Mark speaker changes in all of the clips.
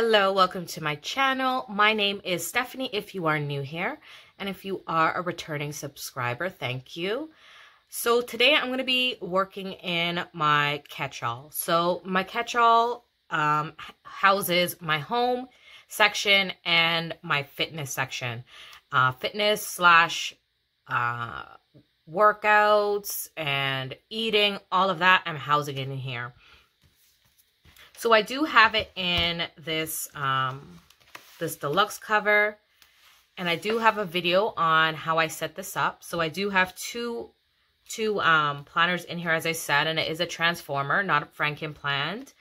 Speaker 1: Hello, welcome to my channel. My name is Stephanie if you are new here, and if you are a returning subscriber, thank you. So today I'm going to be working in my catch-all. So my catch-all houses my home section and my fitness section. Fitness slash workouts and eating, all of that I'm housing it in here. So I do have it in this this deluxe cover, and I do have a video on how I set this up. So I do have two planners in here, as I said, and it is a transformer, not a Franken planned.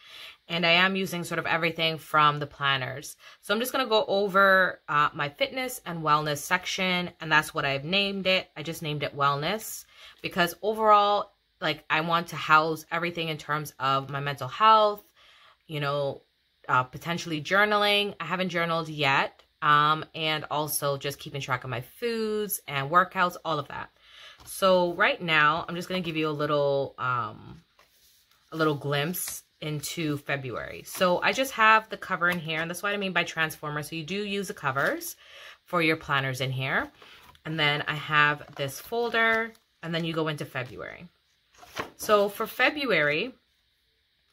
Speaker 1: And I am using sort of everything from the planners. So I'm just going to go over my fitness and wellness section, and that's what I've named it. I just named it wellness because overall, like, I want to house everything in terms of my mental health, you know, potentially journaling. I haven't journaled yet. And also just keeping track of my foods and workouts, all of that. So right now, I'm just going to give you a little glimpse into February. So I just have the cover in here, and that's what I mean by transformer. So you do use the covers for your planners in here. And then I have this folder, and then you go into February. So for February,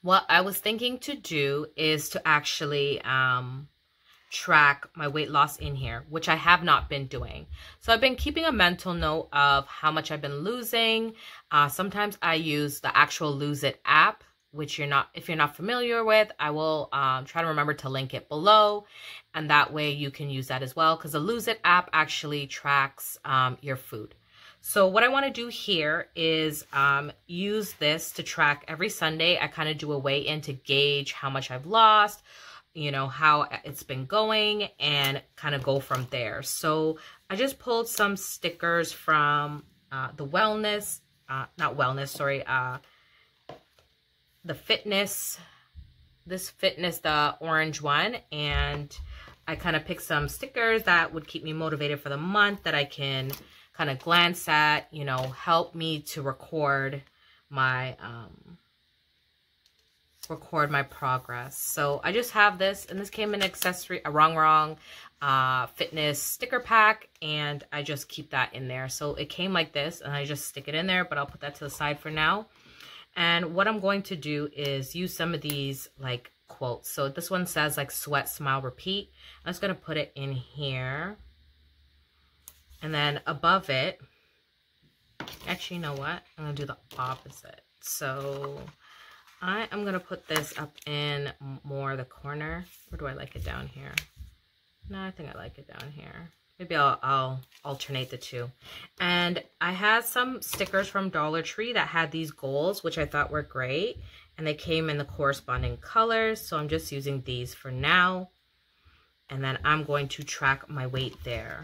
Speaker 1: what I was thinking to do is to actually track my weight loss in here, which I have not been doing. So I've been keeping a mental note of how much I've been losing. Sometimes I use the actual Lose It app, which if you're not familiar with, I will try to remember to link it below. And that way you can use that as well, because the Lose It app actually tracks your food. So what I want to do here is use this to track every Sunday. I kind of do a weigh-in to gauge how much I've lost, you know, how it's been going, and kind of go from there. So I just pulled some stickers from the wellness, the fitness, the orange one. And I kind of picked some stickers that would keep me motivated for the month, that I can kind of glance at, you know, help me to record my progress. So I just have this, and this came in accessory, a Rongrong fitness sticker pack, and I just keep that in there. So it came like this, and I just stick it in there, but I'll put that to the side for now. And what I'm going to do is use some of these like quotes. So this one says like sweat, smile, repeat. I'm just going to put it in here. And then above it, actually, you know what? I'm going to do the opposite. So I am going to put this up in more the corner. Or do I like it down here? No, I think I like it down here. Maybe I'll alternate the two. And I had some stickers from Dollar Tree that had these goals, which I thought were great. And they came in the corresponding colors. So I'm just using these for now. And then I'm going to track my weight there.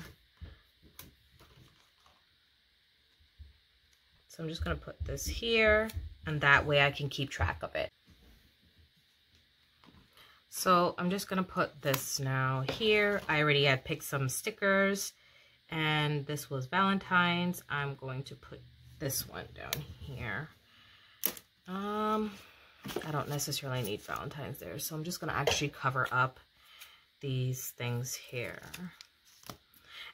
Speaker 1: So I'm just going to put this here, and that way I can keep track of it. So I'm just going to put this now here. I already had picked some stickers, and this was Valentine's. I'm going to put this one down here. I don't necessarily need Valentine's there, so I'm just going to actually cover up these things here.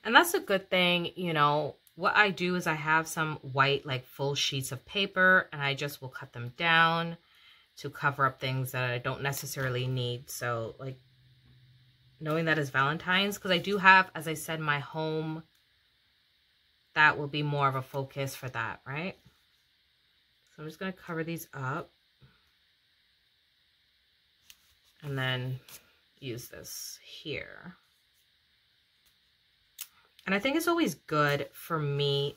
Speaker 1: And that's a good thing, you know. What I do is I have some white, like, full sheets of paper, and I just will cut them down to cover up things that I don't necessarily need. So, like, knowing that is Valentine's, because I do have, as I said, my home, that will be more of a focus for that, right? So I'm just going to cover these up. And then use this here. And I think it's always good for me,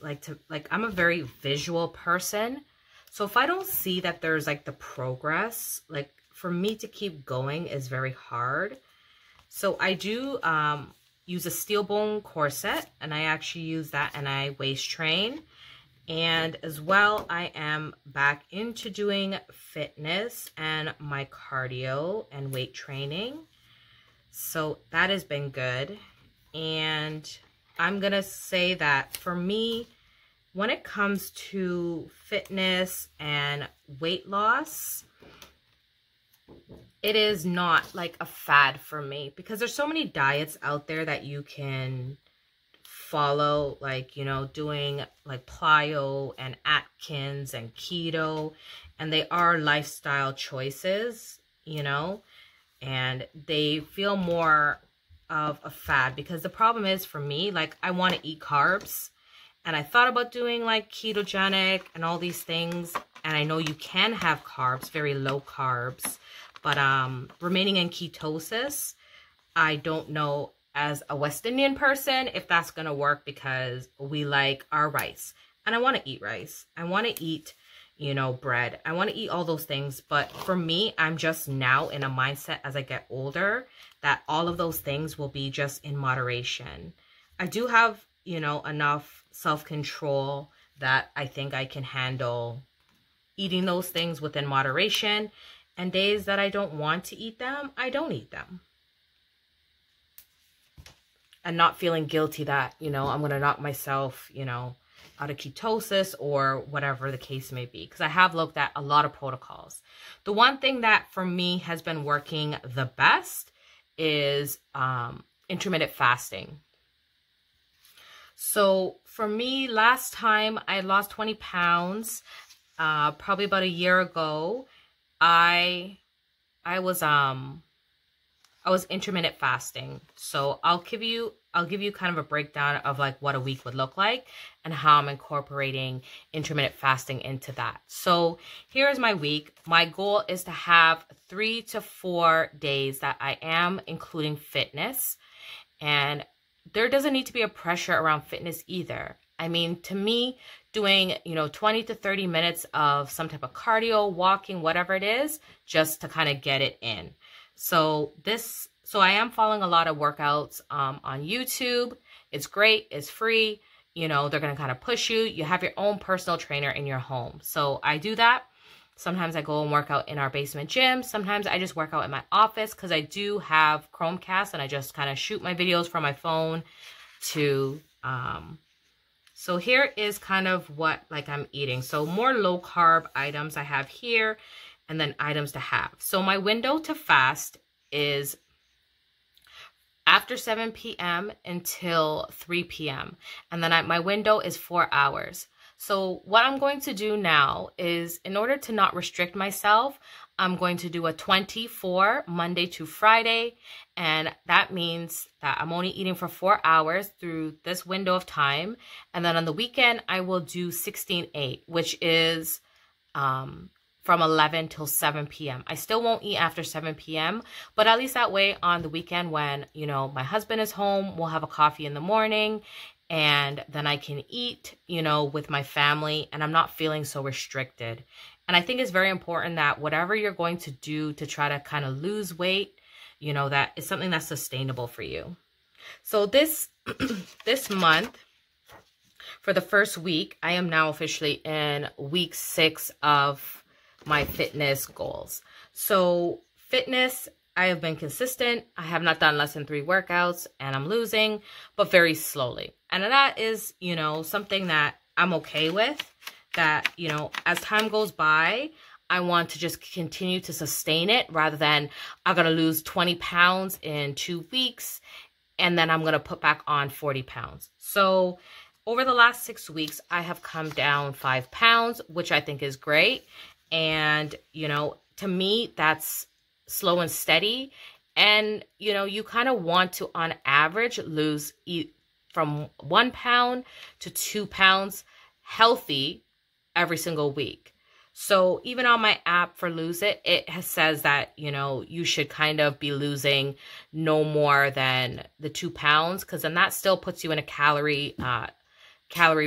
Speaker 1: I'm a very visual person. So if I don't see that there's like the progress, like for me to keep going is very hard. So I do use a steel bone corset, and I actually use that, and I waist train. And as well, I am back into doing fitness and my cardio and weight training. So that has been good. And I'm going to say that for me, when it comes to fitness and weight loss, it is not like a fad for me, because there's so many diets out there that you can follow, like, you know, doing like plyo and Atkins and keto, and they are lifestyle choices, you know, and they feel more of a fad, because the problem is for me, like, I want to eat carbs, and I thought about doing like ketogenic and all these things, and I know you can have carbs, very low carbs, but remaining in ketosis, I don't know, as a West Indian person, if that's going to work, because we like our rice. And I want to eat rice. I want to eat, you know, bread. I want to eat all those things. But for me, I'm just now in a mindset as I get older that all of those things will be just in moderation. I do have, you know, enough self-control that I think I can handle eating those things within moderation. And days that I don't want to eat them, I don't eat them. And not feeling guilty that, you know, I'm going to knock myself, you know, out of ketosis or whatever the case may be. Because I have looked at a lot of protocols. The one thing that for me has been working the best is intermittent fasting. So for me, last time I lost 20 pounds, probably about a year ago, I was intermittent fasting. So I'll give you kind of a breakdown of like what a week would look like and how I'm incorporating intermittent fasting into that. So here's my week. My goal is to have 3 to 4 days that I am including fitness, and there doesn't need to be a pressure around fitness either. I mean, to me, doing, you know, 20 to 30 minutes of some type of cardio, walking, whatever it is, just to kind of get it in. So I am following a lot of workouts on YouTube. It's great. It's free. You know, they're going to kind of push you. You have your own personal trainer in your home. So I do that. Sometimes I go and work out in our basement gym. Sometimes I just work out in my office because I do have Chromecast and I just kind of shoot my videos from my phone to... So here is kind of what like I'm eating. So more low carb items I have here, and then items to have. So my window to fast is after 7 p.m. until 3 p.m. And then my window is 4 hours. So what I'm going to do now is, in order to not restrict myself, I'm going to do a 24 Monday to Friday. And that means that I'm only eating for 4 hours through this window of time. And then on the weekend, I will do 16-8, which is from 11 till 7 p.m. I still won't eat after 7 p.m., but at least that way on the weekend when, you know, my husband is home, we'll have a coffee in the morning, and then I can eat, you know, with my family, and I'm not feeling so restricted. And I think it's very important that whatever you're going to do to try to kind of lose weight, you know, that is something that's sustainable for you. So this month, for the first week, I am now officially in week 6 of my fitness goals. So fitness, I have been consistent. I have not done less than 3 workouts, and I'm losing, but very slowly. And that is, you know, something that I'm okay with, that, you know, as time goes by, I want to just continue to sustain it rather than I'm going to lose 20 pounds in 2 weeks and then I'm going to put back on 40 pounds. So over the last 6 weeks, I have come down 5 pounds, which I think is great. And, you know, to me, that's slow and steady. And, you know, you kind of want to, on average, lose from 1 pound to 2 pounds healthy every single week. So even on my app for Lose It, it says that, you know, you should kind of be losing no more than the 2 pounds, because then that still puts you in a calorie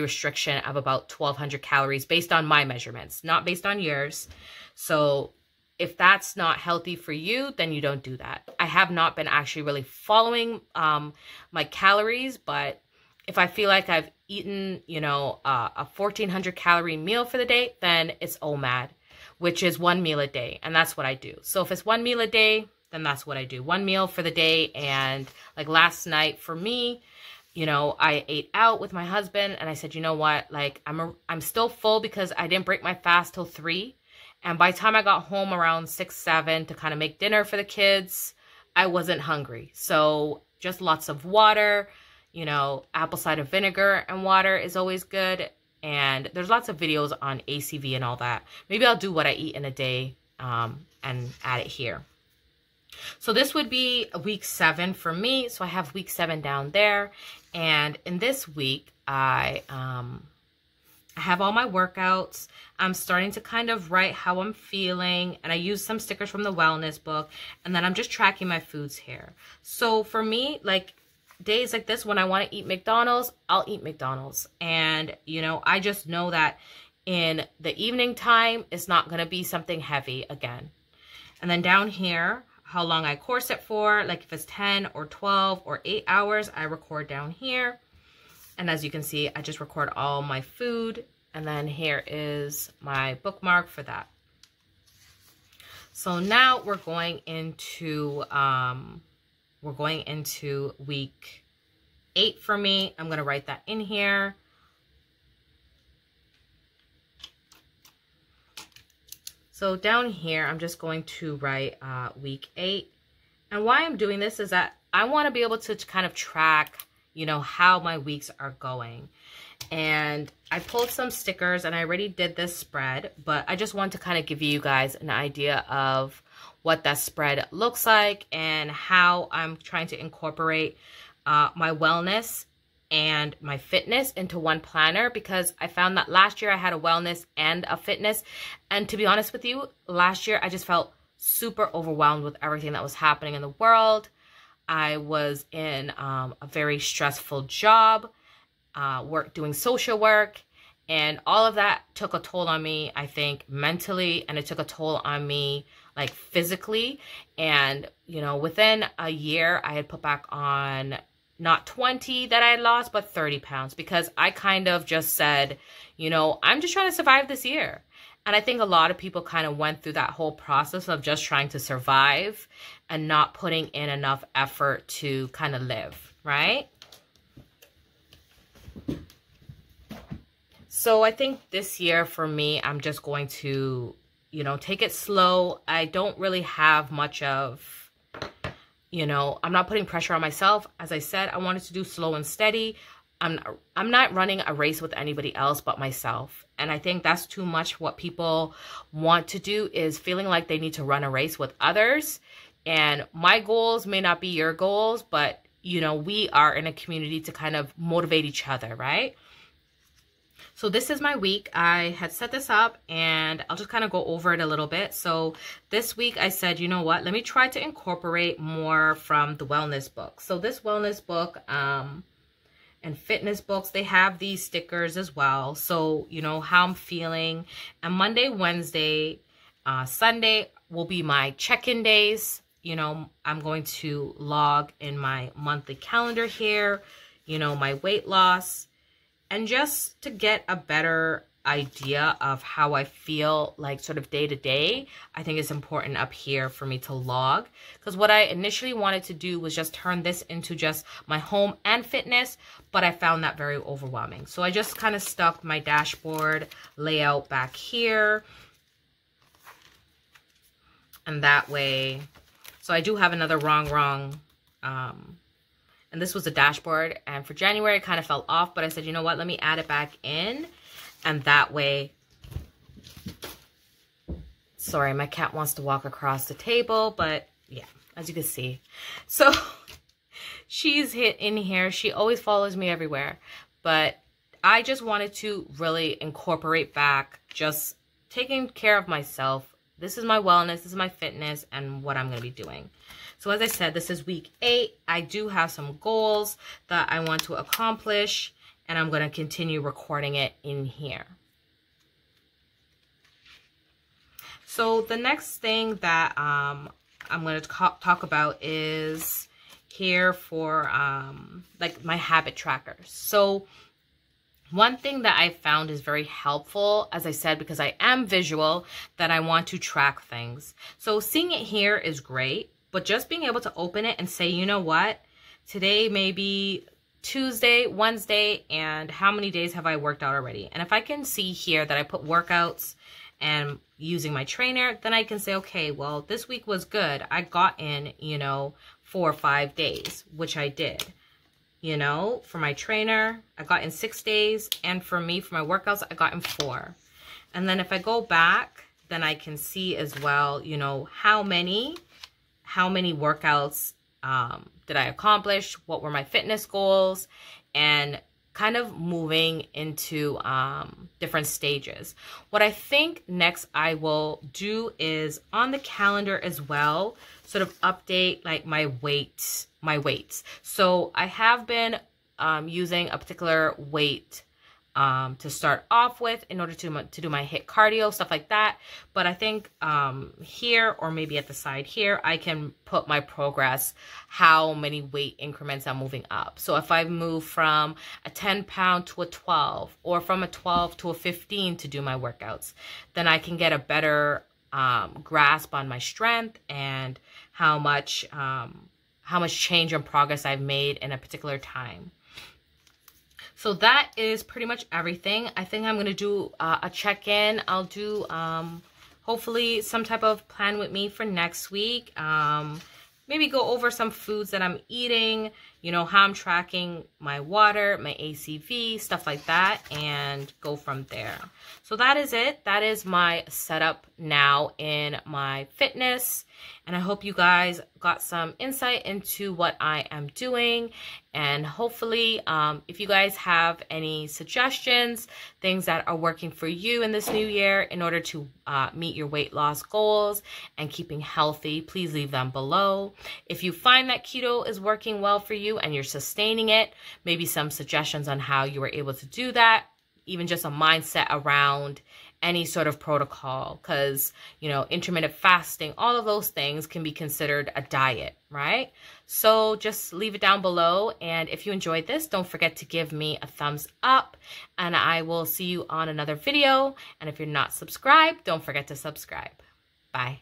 Speaker 1: restriction of about 1,200 calories based on my measurements, not based on yours. So if that's not healthy for you, then you don't do that. I have not been actually really following my calories, but if I feel like I've eaten, you know, a 1,400 calorie meal for the day, then it's OMAD, which is 1 meal a day. And that's what I do. So if it's 1 meal a day, then that's what I do. 1 meal for the day. And like last night for me, you know, I ate out with my husband and I said, you know what, like I'm still full because I didn't break my fast till 3. And by the time I got home around 6, 7 to kind of make dinner for the kids, I wasn't hungry. So just lots of water, you know, apple cider vinegar and water is always good. And there's lots of videos on ACV and all that. Maybe I'll do what I eat in a day and add it here. So this would be week 7 for me. So I have week 7 down there. And in this week, I have all my workouts. I'm starting to kind of write how I'm feeling. And I use some stickers from the wellness book. And then I'm just tracking my foods here. So for me, like days like this, when I want to eat McDonald's, I'll eat McDonald's. And, you know, I just know that in the evening time, it's not going to be something heavy again. And then down here, how long I course it for, like if it's 10 or 12 or 8 hours, I record down here. And as you can see, I just record all my food. And then here is my bookmark for that. So now we're going into week 8 for me. I'm going to write that in here. So down here, I'm just going to write week 8. And why I'm doing this is that I want to be able to kind of track, you know, how my weeks are going. And I pulled some stickers and I already did this spread, but I just want to kind of give you guys an idea of what that spread looks like and how I'm trying to incorporate my wellness and my fitness into one planner, because I found that last year I had a wellness and a fitness. And to be honest with you, last year I just felt super overwhelmed with everything that was happening in the world. I was in a very stressful job, doing social work, and all of that took a toll on me, I think, mentally, and it took a toll on me, like, physically. And, you know, within a year, I had put back on not 20 that I had lost, but 30 pounds, because I kind of just said, you know, I'm just trying to survive this year. And I think a lot of people kind of went through that whole process of just trying to survive and not putting in enough effort to kind of live, right? So I think this year for me, I'm just going to, you know, take it slow. I don't really have much of, you know, I'm not putting pressure on myself. As I said, I wanted to do slow and steady. I'm not running a race with anybody else but myself. And I think that's too much what people want to do, is feeling like they need to run a race with others. And my goals may not be your goals, but, you know, we are in a community to kind of motivate each other, right? So this is my week. I had set this up and I'll just kind of go over it a little bit. So this week I said, you know what, let me try to incorporate more from the wellness book. So this wellness book and fitness books, they have these stickers as well. So, you know, how I'm feeling. And Monday, Wednesday, Sunday will be my check-in days. You know, I'm going to log in my monthly calendar here, you know, my weight loss. And just to get a better idea of how I feel, like sort of day to day, I think it's important up here for me to log. Because what I initially wanted to do was just turn this into just my home and fitness, but I found that very overwhelming. So I just kind of stuck my dashboard layout back here. And that way, so I do have another Rongrong, and this was a dashboard, and for January it kind of fell off, but I said, you know what, let me add it back in. And that way, sorry, my cat wants to walk across the table, but yeah, as you can see. So she's in here. She always follows me everywhere, but I just wanted to really incorporate back just taking care of myself. This is my wellness, this is my fitness, and what I'm going to be doing. So as I said, this is week 8. I do have some goals that I want to accomplish, and I'm going to continue recording it in here. So the next thing that I'm going to talk about is here for like my habit trackers. So one thing that I found is very helpful, as I said, because I am visual, that I want to track things. So seeing it here is great, but just being able to open it and say, you know what, today may be Tuesday, Wednesday, and how many days have I worked out already? And if I can see here that I put workouts and using my trainer, then I can say, okay, well, this week was good. I got in, you know, 4 or 5 days, which I did. You know, for my trainer, I got in 6 days. And for me, for my workouts, I got in 4. And then if I go back, then I can see as well, you know, how many workouts did I accomplish? What were my fitness goals? And kind of moving into different stages. What I think next I will do is on the calendar as well, sort of update like my weights. So I have been using a particular weight to start off with in order to do my HIIT cardio, stuff like that. But I think here, or maybe at the side here, I can put my progress, how many weight increments I'm moving up. So if I move from a 10-pound to a 12, or from a 12 to a 15 to do my workouts, then I can get a better grasp on my strength and how much change and progress I've made in a particular time. So that is pretty much everything. I think I'm going to do a check-in. I'll do hopefully some type of plan with me for next week. Maybe go over some foods that I'm eating, you know, how I'm tracking my water, my ACV, stuff like that, and go from there. So that is it. That is my setup now in my fitness. And I hope you guys got some insight into what I am doing. And hopefully, if you guys have any suggestions, things that are working for you in this new year in order to meet your weight loss goals and keeping healthy, please leave them below. If you find that keto is working well for you and you're sustaining it, maybe some suggestions on how you were able to do that, even just a mindset around any sort of protocol, because, you know, intermittent fasting, all of those things can be considered a diet, right? So just leave it down below. And if you enjoyed this, don't forget to give me a thumbs up, and I will see you on another video. And if you're not subscribed, don't forget to subscribe. Bye.